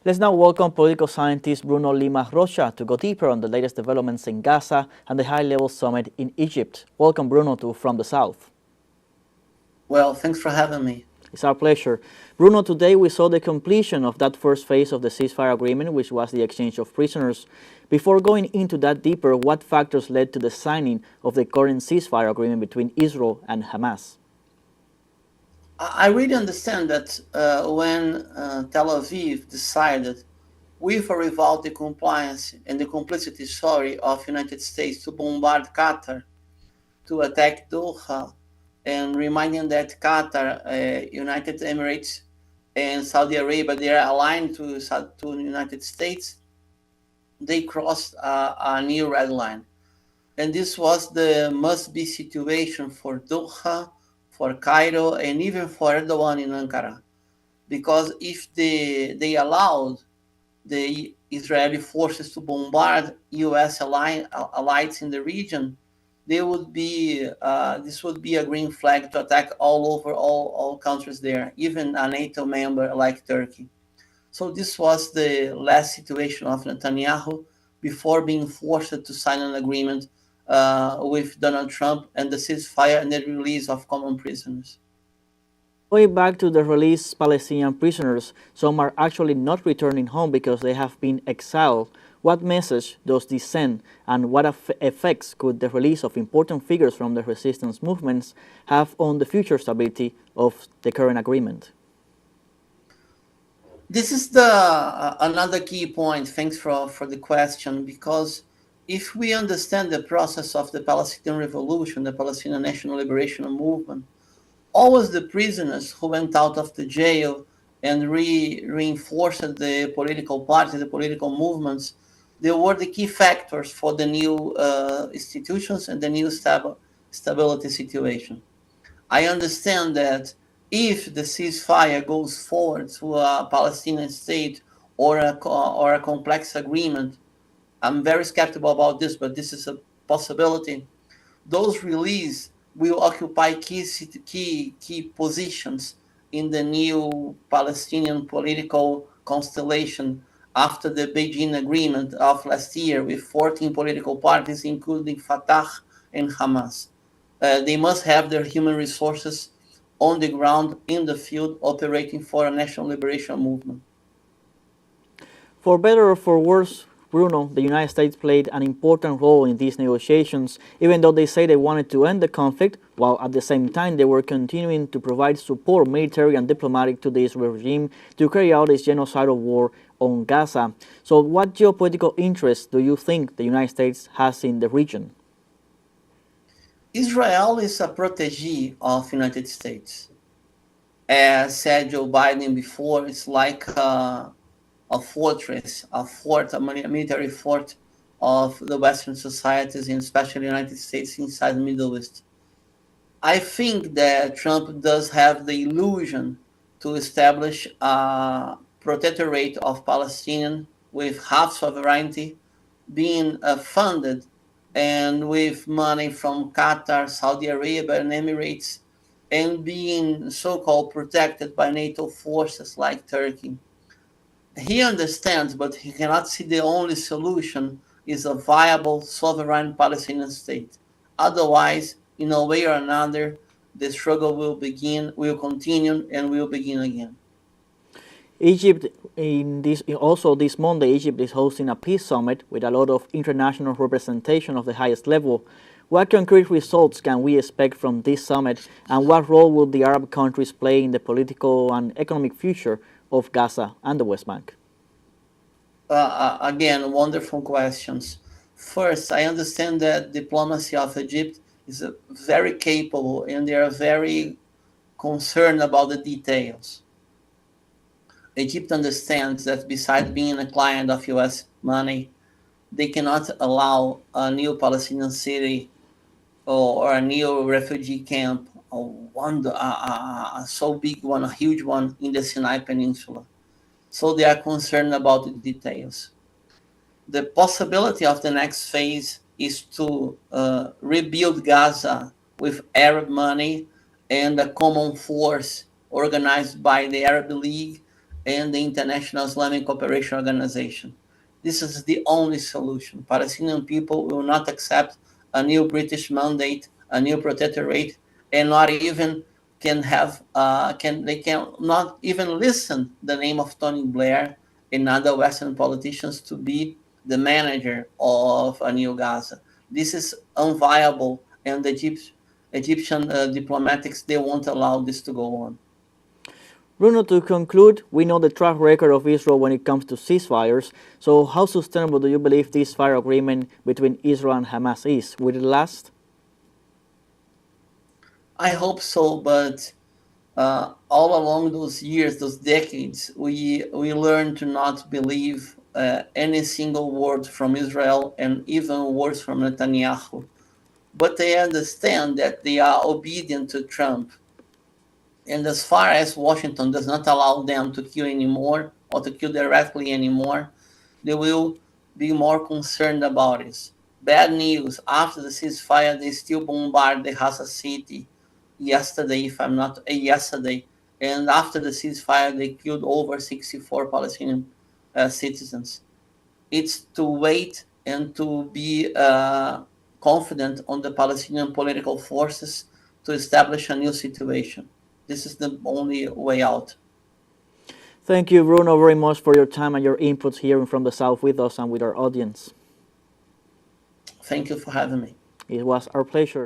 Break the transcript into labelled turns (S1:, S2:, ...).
S1: Let's now welcome political scientist Bruno Lima Rocha to go deeper on the latest developments in Gaza and the high-level summit in Egypt. Welcome, Bruno, to From the South.
S2: Well, thanks for having me.
S1: It's our pleasure. Bruno, today we saw the completion of that first phase of the ceasefire agreement, which was the exchange of prisoners. Before going into that deeper, what factors led to the signing of the current ceasefire agreement between Israel and Hamas?
S2: I really understand that when Tel Aviv decided, with or without the compliance and the complicity, of United States to bombard Qatar, to attack Doha, and reminding that Qatar, United Emirates, and Saudi Arabia, they are aligned to the United States, they crossed a new red line. And this was the must-be situation for Doha, for Cairo, and even for Erdogan in Ankara. Because if they allowed the Israeli forces to bombard U.S. allies in the region, this would be a green flag to attack all over all countries there, even a NATO member like Turkey. So this was the last situation of Netanyahu before being forced to sign an agreement with Donald Trump and the ceasefire and the release of common prisoners.
S1: Going back to the released Palestinian prisoners, some are actually not returning home because they have been exiled. What message does this send, and what effects could the release of important figures from the resistance movements have on the future stability of the current agreement?
S2: This is the another key point. Thanks for the question, because if we understand the process of the Palestinian Revolution, the Palestinian National Liberation Movement, always the prisoners who went out of the jail and reinforced the political party, the political movements, they were the key factors for the new institutions and the new stability situation. I understand that if the ceasefire goes forward to a Palestinian state or a complex agreement, I'm very skeptical about this, but this is a possibility. Those release will occupy key positions in the new Palestinian political constellation after the Beijing agreement of last year with 14 political parties, including Fatah and Hamas. They must have their human resources on the ground, in the field, operating for a national liberation movement.
S1: For better or for worse, Bruno, the United States played an important role in these negotiations, even though they say they wanted to end the conflict, while at the same time they were continuing to provide support, military and diplomatic, to the Israeli regime to carry out its genocidal war on Gaza. So what geopolitical interest do you think the United States has in the region?
S2: Israel is a protégé of United States. As said Joe Biden before, it's like a fortress, a military fort of the Western societies, and especially the United States inside the Middle East. I think that Trump does have the illusion to establish a protectorate of Palestinian with half sovereignty being funded and with money from Qatar, Saudi Arabia, and Emirates, and being so-called protected by NATO forces like Turkey. He understands, but he cannot see the only solution is a viable sovereign Palestinian state. Otherwise, in a way or another, the struggle will continue, and will begin again.
S1: Egypt, also this Monday, Egypt is hosting a peace summit with a lot of international representation of the highest level. What concrete results can we expect from this summit, and what role will the Arab countries play in the political and economic future of Gaza and the West Bank?
S2: Again, wonderful questions. First, I understand that diplomacy of Egypt is very capable, and they are very concerned about the details. Egypt understands that besides being a client of U.S. money, they cannot allow a new Palestinian city or a new refugee camp, or so big one, a huge one in the Sinai Peninsula. So they are concerned about the details. The possibility of the next phase is to rebuild Gaza with Arab money and a common force organized by the Arab League and the International Islamic Cooperation Organization. This is the only solution. Palestinian people will not accept a new British mandate, a new protectorate, and not even they can not even listen the name of Tony Blair and other Western politicians to be the manager of a new Gaza. This is unviable, and the Egyptian diplomatics, they won't allow this to go on.
S1: Bruno, to conclude, we know the track record of Israel when it comes to ceasefires. So how sustainable do you believe this fire agreement between Israel and Hamas is? Will it last?
S2: I hope so, but all along those years, those decades, we learned to not believe any single word from Israel, and even worse from Netanyahu. But they understand that they are obedient to Trump. And as far as Washington does not allow them to kill anymore or to kill directly anymore, they will be more concerned about it. Bad news, after the ceasefire, they still bombard the Gaza city yesterday, if I'm not yesterday. And after the ceasefire, they killed over 64 Palestinian citizens. It's to wait and to be confident on the Palestinian political forces to establish a new situation. This is the only way out.
S1: Thank you, Bruno, very much for your time and your inputs here from the South with us and with our audience.
S2: Thank you for having me.
S1: It was our pleasure.